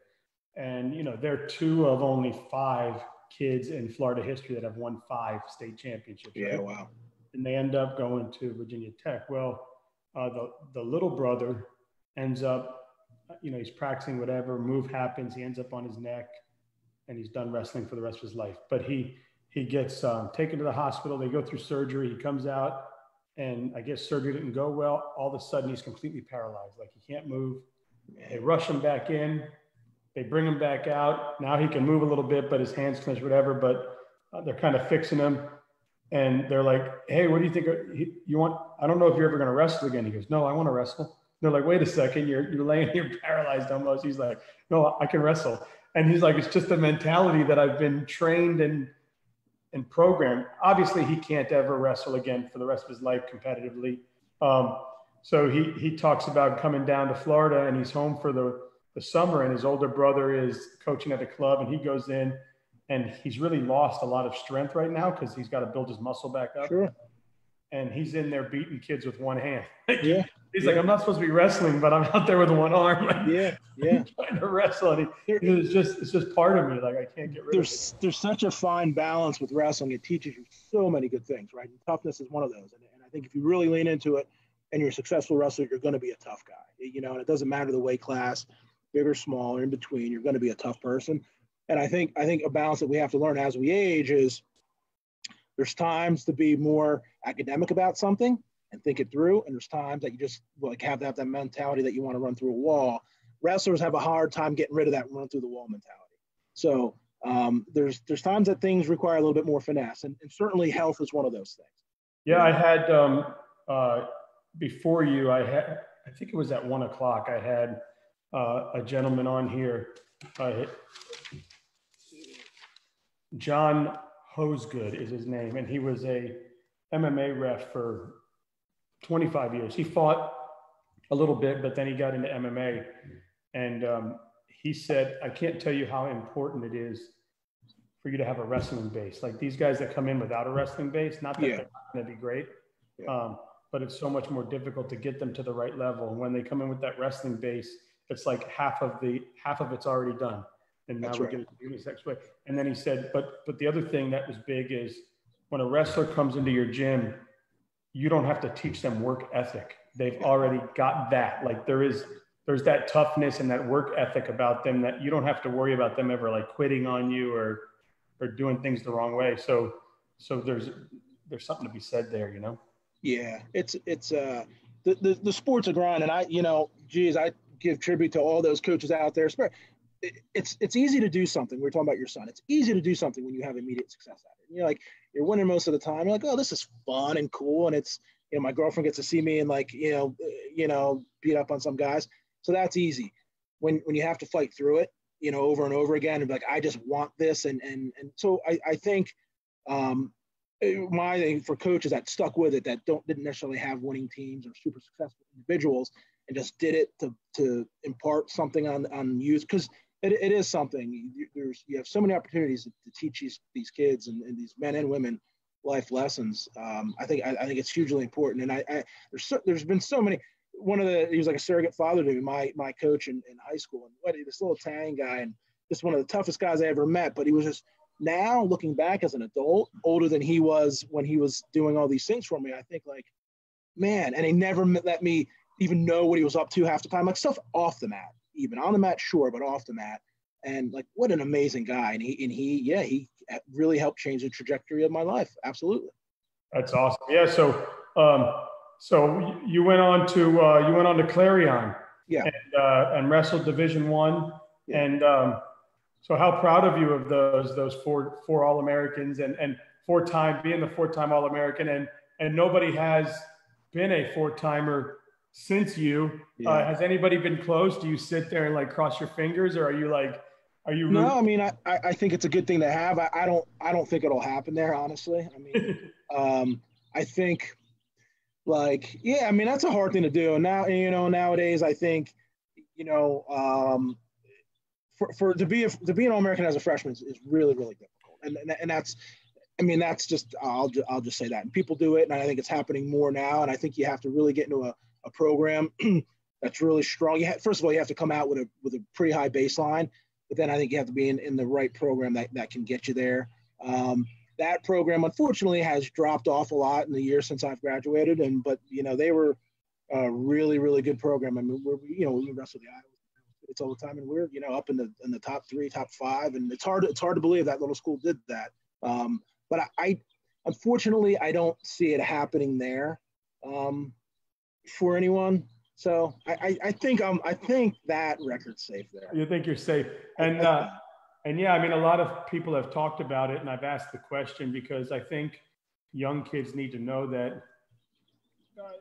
and you know, they're 2 of only 5 kids in Florida history that have won 5 state championships. Yeah, right? wow. And they end up going to Virginia Tech. Well, the little brother ends up, you know, he's practicing whatever move happens, he ends up on his neck, and he's done wrestling for the rest of his life. But he gets taken to the hospital. They go through surgery. He comes out, and I guess surgery didn't go well. All of a sudden, he's completely paralyzed. Like, he can't move. They rush him back in. They bring him back out. Now he can move a little bit, but his hands clench, whatever. But they're kind of fixing him. And they're like, hey, what do you think you want? I don't know if you're ever going to wrestle again. He goes, no, I want to wrestle. They're like, wait a second, you're laying here paralyzed almost. He's like, no, I can wrestle. And he's like, it's just a mentality that I've been trained and programmed. Obviously, he can't ever wrestle again for the rest of his life competitively. So he talks about coming down to Florida, and he's home for the summer, and his older brother is coaching at the club, and he goes in, and he's really lost a lot of strength right now because he's got to build his muscle back up. Sure. And he's in there beating kids with one hand. Yeah. He's like, I'm not supposed to be wrestling, but I'm out there with one arm. Like, yeah. Trying to wrestle. And it's just part of me. Like, I can't get rid of it. There's such a fine balance with wrestling. It teaches you so many good things, right? And toughness is one of those. And I think if you really lean into it and you're a successful wrestler, you're going to be a tough guy. You know, and it doesn't matter the weight class, big or small, or in between, you're going to be a tough person. And I think a balance that we have to learn as we age is there's times to be more academic about something and think it through. And there's times that you just like have to have that mentality that you want to run through a wall. Wrestlers have a hard time getting rid of that run through the wall mentality. So there's times that things require a little bit more finesse, and certainly health is one of those things. Yeah, I had before you, I think it was at 1 o'clock. I had a gentleman on here, John Hosegood is his name, and he was a MMA ref for 25 years. He fought a little bit, but then he got into MMA, and he said, I can't tell you how important it is for you to have a wrestling base. Like these guys that come in without a wrestling base, not that they're not going to be great, but it's so much more difficult to get them to the right level. And when they come in with that wrestling base, it's like half of it's already done. And now we're going to do this next way. And then he said, but the other thing that was big is when a wrestler comes into your gym, you don't have to teach them work ethic. They've already got that. Like there's that toughness and that work ethic about them that you don't have to worry about them ever like quitting on you or doing things the wrong way. So there's something to be said there, you know? Yeah, it's the sport's a grind, and I give tribute to all those coaches out there. It's easy to do something. We're talking about your son. It's easy to do something when you have immediate success at it. You're winning most of the time. You're like, oh, this is fun and cool, and it's my girlfriend gets to see me and beat up on some guys. So that's easy. When you have to fight through it, over and over again, and be like, I just want this, and so I think my thing for coaches that stuck with it, that didn't necessarily have winning teams or super successful individuals, and just did it to impart something on youth, because it is something. You have so many opportunities to teach these kids and these men and women life lessons. I think it's hugely important. And there's been so many. he was like a surrogate father to me, my coach in high school. And this little Italian guy, and just one of the toughest guys I ever met. But he was just, now looking back as an adult, older than he was when he was doing all these things for me, I think like, man, and he never let me even know what he was up to half the time, like stuff off the mat, even on the mat, sure, but off the mat. And like, what an amazing guy. And he really helped change the trajectory of my life. Absolutely. That's awesome. Yeah. So you went on to Clarion, yeah, and wrestled Division I. Yeah. And so how proud of you of those four All Americans and being the four-time All American, and nobody has been a four-timer since you. Yeah. Has anybody been close? Do you sit there and like cross your fingers, or are you? No, I mean, I think it's a good thing to have. I don't think it'll happen there, honestly. I mean, I think like, yeah, I mean, that's a hard thing to do. And now, nowadays, I think, to be an All-American as a freshman is really, really difficult. And that's, I mean, that's just, I'll just say that. And people do it, and I think it's happening more now. And I think you have to really get into a program that's really strong. First of all, you have to come out with a pretty high baseline, but then I think you have to be in the right program that can get you there. That program, unfortunately, has dropped off a lot in the years since I've graduated. But they were a really, really good program. I mean, we wrestle the Iowa States all the time, and we're up in the top 3, top 5, and it's hard to believe that little school did that. But I unfortunately, I don't see it happening there for anyone. So I think that record's safe there. You think you're safe, and yeah, I mean, a lot of people have talked about it, and I've asked the question because I think young kids need to know that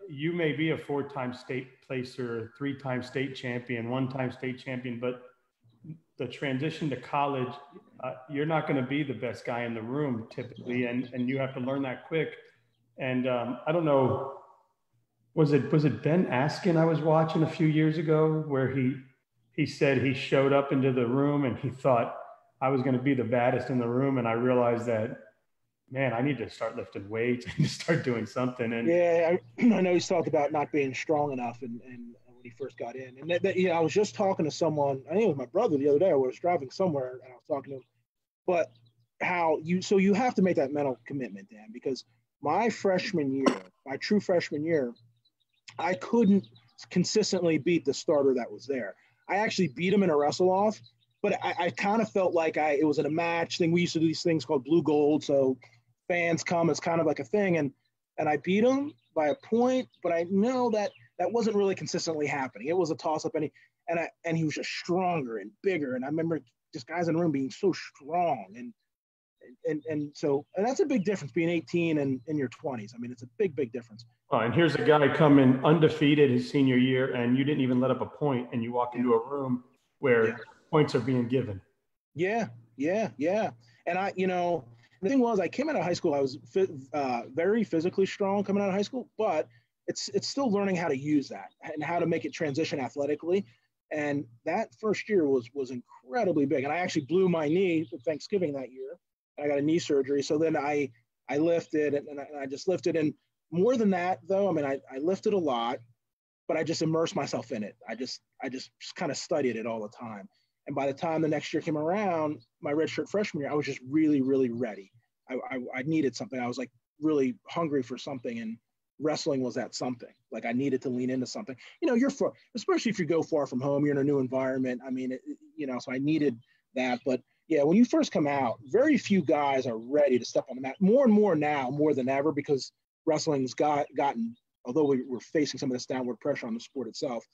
you may be a 4-time state placer, 3-time state champion, 1-time state champion, but the transition to college, you're not going to be the best guy in the room typically, and you have to learn that quick. And I don't know, was it Ben Askin I was watching a few years ago where he said he showed up into the room and he thought I was going to be the baddest in the room, and I realized that, man, I need to start lifting weights. I need to start doing something. And yeah, I know he's talked about not being strong enough, and when he first got in. And I was just talking to someone, I think it was my brother the other day. I was driving somewhere and I was talking to him. But you have to make that mental commitment, Dan, because my true freshman year, I couldn't consistently beat the starter that was there. I actually beat him in a wrestle off, but I kind of felt like it was in a match thing. We used to do these things called blue gold. So fans come, it's kind of like a thing. And I beat him by a point, but I know that wasn't really consistently happening. It was a toss up, and he was just stronger and bigger. And I remember just guys in the room being so strong. And so that's a big difference being 18 and in your 20s. I mean, it's a big, big difference. And here's a guy coming undefeated his senior year, and you didn't even let up a point, and you walk into a room where points are being given. Yeah. And the thing was, I came out of high school, I was very physically strong coming out of high school, but it's still learning how to use that and how to make it transition athletically. And that first year was incredibly big. And I actually blew my knee for Thanksgiving that year. I got a knee surgery. So then I lifted, and I just lifted. And more than that, though, I mean, I lifted a lot, but I just immersed myself in it. I just kind of studied it all the time. And by the time the next year came around, my redshirt freshman year, I was just really, really ready. I needed something. I was like really hungry for something, and wrestling was that something. Like I needed to lean into something. Especially if you go far from home, you're in a new environment. I mean, so I needed that. But yeah, when you first come out, very few guys are ready to step on the mat. More and more now, more than ever, because wrestling's gotten, although we're facing some of this downward pressure on the sport itself,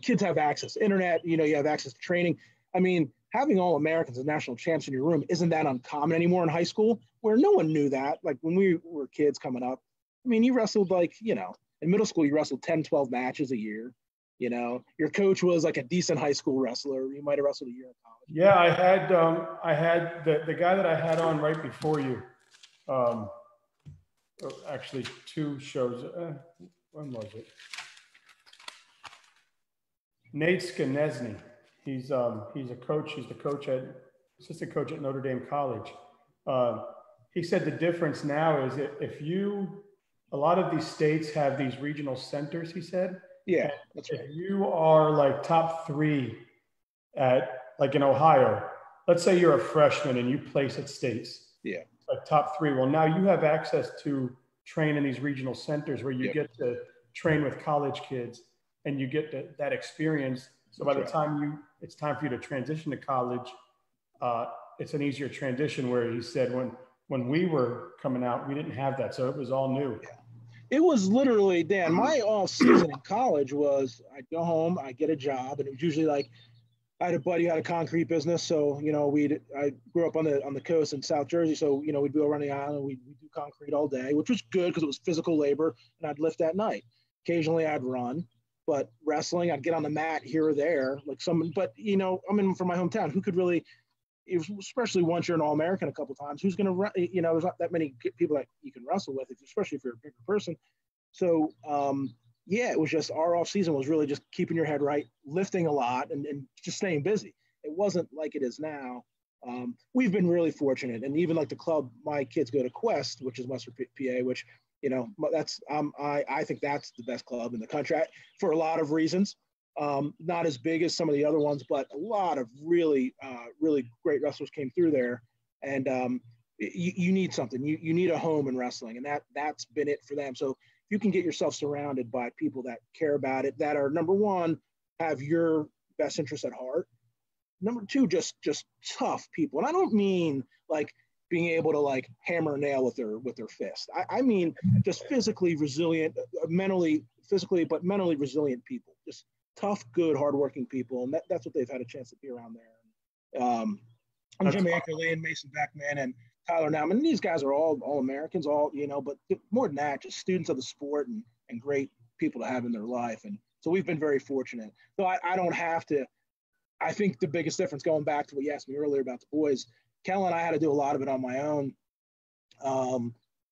kids have access to internet, you have access to training. I mean, having All Americans and national champs in your room isn't that uncommon anymore in high school, where no one knew that. Like when we were kids coming up, I mean, you wrestled in middle school, you wrestled 10, 12 matches a year. Your coach was like a decent high school wrestler. You might have wrestled a year in college. Yeah, I had the guy that I had on right before you. Actually, 2 shows. When was it? Nate Skanesny. He's a coach. He's the assistant coach at Notre Dame College. He said the difference now is that a lot of these states have these regional centers, he said, Yeah, that's right. If you are like top 3 at like in Ohio, let's say you're a freshman and you place at states. Yeah. Like top 3. Well, now you have access to train in these regional centers where you get to train with college kids and you get that experience. So by the time it's time for you to transition to college, it's an easier transition, where he said when we were coming out, we didn't have that. So it was all new. Yeah. It was literally, Dan, my off season in college was I'd go home, I'd get a job, and it was usually like I had a buddy who had a concrete business. So, I grew up on the coast in South Jersey. So, we'd go around the island, we'd do concrete all day, which was good because it was physical labor, and I'd lift at night. Occasionally I'd run, but wrestling, I'd get on the mat here or there, like someone, but I'm in from my hometown. Who could really, especially once you're an All American a couple of times, who's going to, there's not that many people that you can wrestle with, especially if you're a bigger person. So, it was just our off season was really just keeping your head right, lifting a lot, and just staying busy. It wasn't like it is now. We've been really fortunate, and even like the club my kids go to, Quest, which is Western PA, which that's I think that's the best club in the country for a lot of reasons. Not as big as some of the other ones, but a lot of really great wrestlers came through there, and you need something. You need a home in wrestling, and that's been it for them. So you can get yourself surrounded by people that care about it, that are, number one, have your best interest at heart. Number two, just tough people. And I don't mean like being able to like hammer a nail with their fist. I mean just physically resilient, physically, but mentally resilient people. Just tough, good, hardworking people. And that's what they've had a chance to be around there. And Jimmy Ackerley and Mason Beckman and Tyler Nauman, these guys are all Americans, but more than that, just students of the sport and great people to have in their life. And so we've been very fortunate. So I don't have to, I think the biggest difference, going back to what you asked me earlier about the boys, Kel and I had to do a lot of it on my own.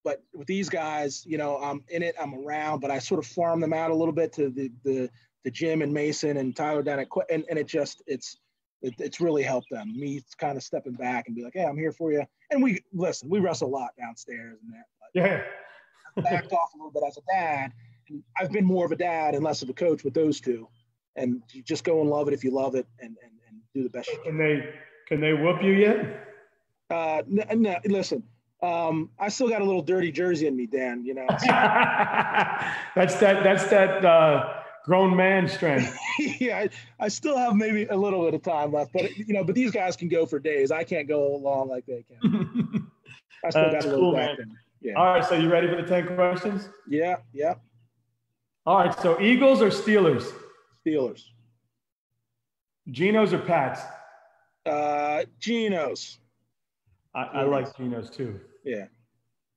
But with these guys, I'm in it, I'm around, but I sort of farm them out a little bit to the Jim and Mason and Tyler down at, and it's really helped them. Me kind of stepping back and be like, hey, I'm here for you. And we wrestle a lot downstairs and that. But I backed off a little bit as a dad. And I've been more of a dad and less of a coach with those two. And you just go and love it if you love it, and do the best you can. Can they whoop you yet? No, listen. I still got a little dirty jersey in me, Dan. That's that grown man strength. Yeah, I still have maybe a little bit of time left, but but these guys can go for days. I can't go long like they can. I still got a little back in. Yeah. All right, so you ready for the 10 questions? Yeah. All right, so Eagles or Steelers? Steelers. Genos or Pats? Genos. I like Genos too. Yeah.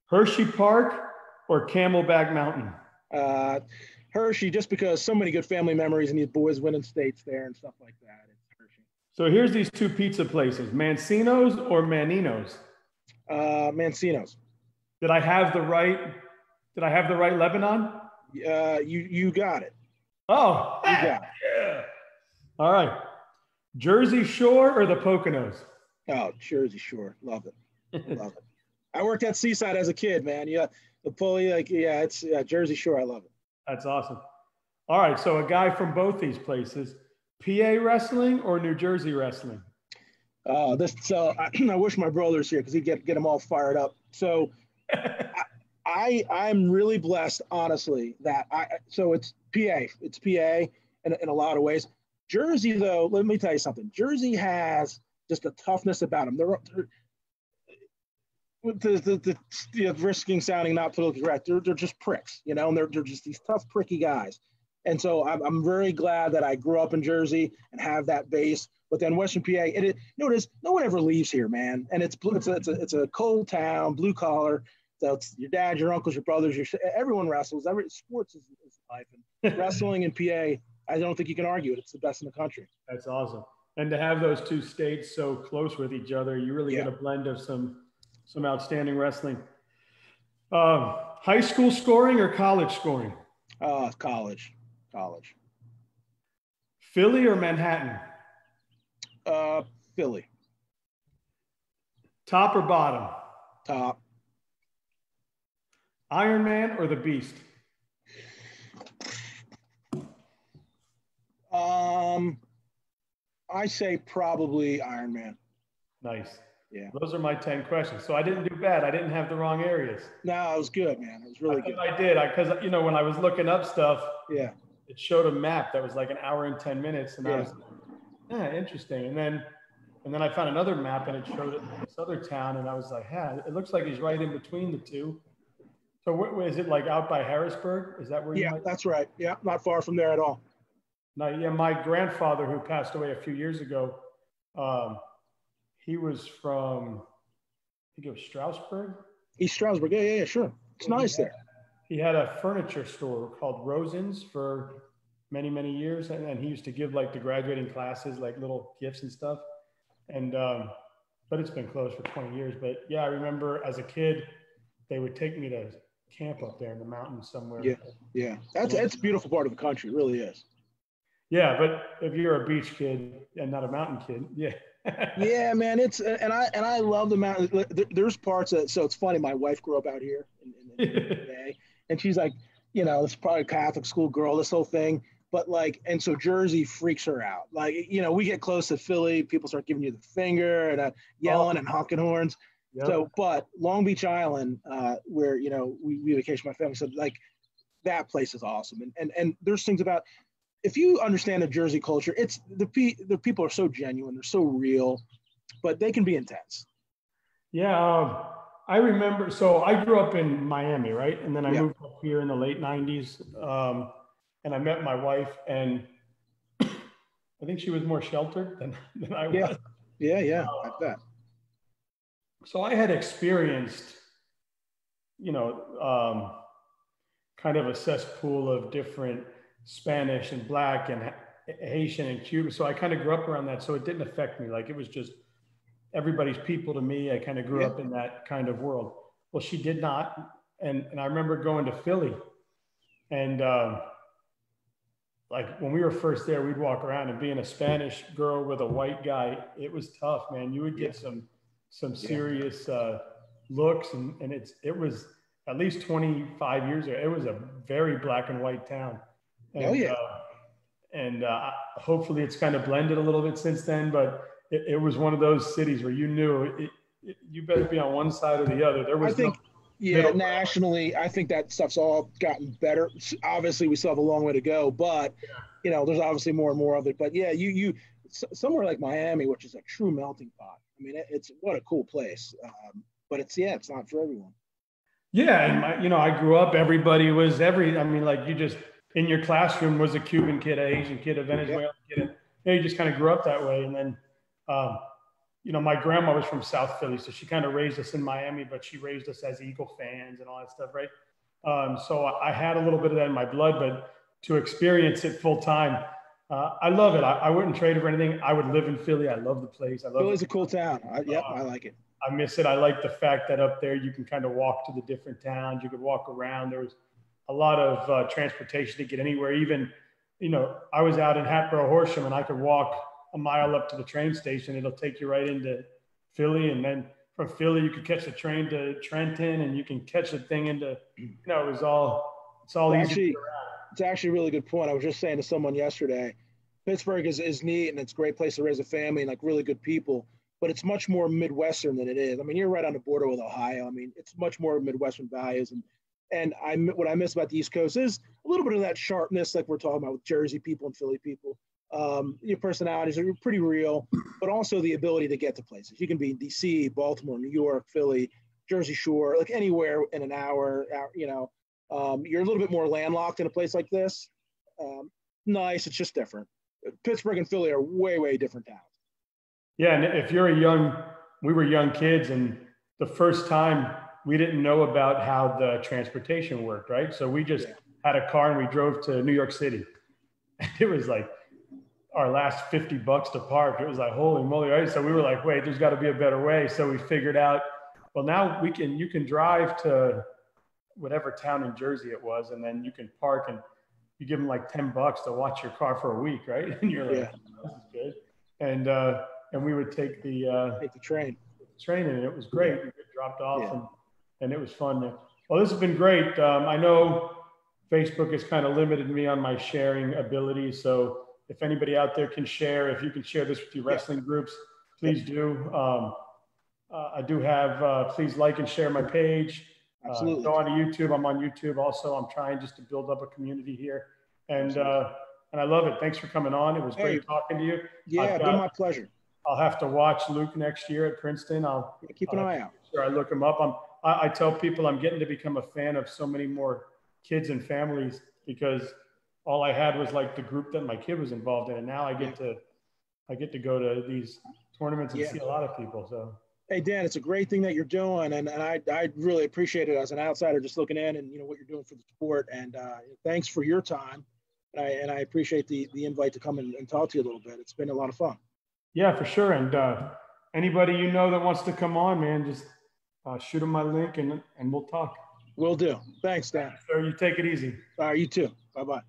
Hershey Park or Camelback Mountain? Hershey, just because so many good family memories and these boys winning states there and stuff like that. It's Hershey. So here's these 2 pizza places: Mancino's or Manino's? Mancino's. Did I have the right Lebanon? You got it. Oh, you got it. Yeah. All right. Jersey Shore or the Poconos? Oh, Jersey Shore. Love it. Love it. I worked at Seaside as a kid, man. Yeah. The pulley, it's Jersey Shore. I love it. That's awesome. All right. So a guy from both these places, PA wrestling or New Jersey wrestling? I wish my brother's here because he'd get them all fired up. So I'm really blessed, honestly, that so it's PA. It's PA in a lot of ways. Jersey, though, let me tell you something. Jersey has just a toughness about them. They're risking sounding not politically correct. They're just pricks, and they're just these tough, pricky guys. And so I'm very glad that I grew up in Jersey and have that base. But then Western PA, it is, no one ever leaves here, man. And it's a cold town, blue collar. So it's your dad, your uncles, your brothers, everyone wrestles. Sports is life. And wrestling in PA, I don't think you can argue it. It's the best in the country. That's awesome. And to have those 2 states so close with each other, you really get a blend of some outstanding wrestling. High school scoring or college scoring? College. Philly or Manhattan? Philly. Top or bottom? Top. Iron Man or the Beast? I say probably Ironman. Nice. Yeah. Those are my 10 questions. So I didn't do bad. I didn't have the wrong areas. No, it was good, man. It was really good. I did. Because, you know, when I was looking up stuff, Yeah. it showed a map that was like an hour and 10 minutes. And I was, interesting. And then I found another map and it showed this other town. And I was like, it looks like he's right in between the two. So what is it, like out by Harrisburg? Is that where you might? That's right. Yeah, not far from there at all. No, yeah, my grandfather, who passed away a few years ago, he was from, I think it was Strasbourg. East Stroudsburg. Yeah, sure. It's nice there. He had a furniture store called Rosen's for many, many years. And he used to give like the graduating classes, like little gifts and stuff. And, but it's been closed for 20 years. But yeah, I remember as a kid, they would take me to camp up there in the mountains somewhere. Yeah. That's a beautiful part of the country. It really is. Yeah, but if you're a beach kid and not a mountain kid, yeah. Yeah, man, I love the mountains. There's parts of, so it's funny. My wife grew up out here in the PA, and she's like, you know, it's probably a Catholic school girl, this whole thing. But like, and so Jersey freaks her out. Like, you know, we get close to Philly, people start giving you the finger and yelling and honking horns. Yep. So, but Long Beach Island, where, you know, we vacation my family, so like that place is awesome. And there's things about, if you understand the Jersey culture, it's the people are so genuine, they're so real, but they can be intense. Yeah, I remember. So I grew up in Miami, right, and then I moved up here in the late '90s, and I met my wife, and I think she was more sheltered than I was. Yeah, I bet. So I had experienced, you know, kind of a cesspool of different Spanish and Black and Haitian and Cuban. So I kind of grew up around that. So it didn't affect me. Like, it was just everybody's people to me. I kind of grew up in that kind of world. Well, she did not. And I remember going to Philly, and like when we were first there, we'd walk around, and being a Spanish girl with a white guy, it was tough, man. You would get some serious looks, and it was at least 25 years ago. It was a very black and white town. And, hopefully it's kind of blended a little bit since then, but it was one of those cities where you knew you better be on one side or the other. There was nationally, I think that stuff's all gotten better. Obviously, we still have a long way to go, but you know, there's obviously more and more of it. But yeah, you somewhere like Miami, which is a true melting pot. I mean, it's what a cool place. But it's not for everyone. Yeah, and I grew up. Everybody was I mean, like, you just, in your classroom was a Cuban kid, a Asian kid, a Venezuelan kid. And you just kind of grew up that way. And then, my grandma was from South Philly, so she kind of raised us in Miami, but she raised us as Eagle fans and all that stuff, right? So I had a little bit of that in my blood, but to experience it full time, I love it. I wouldn't trade it for anything. I would live in Philly. I love the place. Philly's a cool town. I like it. I miss it. I like the fact that up there you can kind of walk to the different towns. You could walk around. There was a lot of transportation to get anywhere. Even, I was out in Hatboro, Horsham, and I could walk a mile up to the train station. It'll take you right into Philly. And then from Philly, you could catch the train to Trenton, and you can catch the thing into, it's all easy. It's actually a really good point. I was just saying to someone yesterday, Pittsburgh is neat, and it's a great place to raise a family and like really good people, but it's much more Midwestern than it is. I mean, you're right on the border with Ohio. I mean, it's much more Midwestern values. And what I miss about the East Coast is a little bit of that sharpness, like we're talking about with Jersey people and Philly people. Your personalities are pretty real, but also the ability to get to places. You can be in DC, Baltimore, New York, Philly, Jersey Shore, like anywhere in an hour. You're a little bit more landlocked in a place like this. Nice, it's just different. Pittsburgh and Philly are way, way different towns. Yeah, and if we were young kids, and the first time we didn't know about how the transportation worked, right? So we just had a car and we drove to New York City. And it was like our last $50 to park. It was like, holy moly, right? So we were like, wait, there's got to be a better way. So we figured out, well, now you can drive to whatever town in Jersey it was, and then you can park, and you give them like $10 to watch your car for a week, right? And you're like, this is good. And we would take the train, and it was great. We get dropped off, and it was fun. Well, this has been great. I know Facebook has kind of limited me on my sharing ability, so if anybody out there can share, if you can share this with your wrestling groups, please do. I do have, please like and share my page. Absolutely. Go on to YouTube. I'm on YouTube also. I'm trying just to build up a community here. And I love it. Thanks for coming on. It was great talking to you. Yeah, it's been my pleasure. I'll have to watch Luke next year at Princeton. Keep an eye out. Sure, I look him up. I tell people I'm getting to become a fan of so many more kids and families, because all I had was like the group that my kid was involved in, and now I get to go to these tournaments and see a lot of people. So hey Dan, it's a great thing that you're doing, and I really appreciate it as an outsider just looking in, and what you're doing for the sport. And thanks for your time, and I appreciate the invite to come and talk to you a little bit. It's been a lot of fun. Yeah, for sure. And anybody that wants to come on, man, just shoot them my link and we'll talk. Will do. Thanks, Dan. So you take it easy. All right, you too. Bye-bye.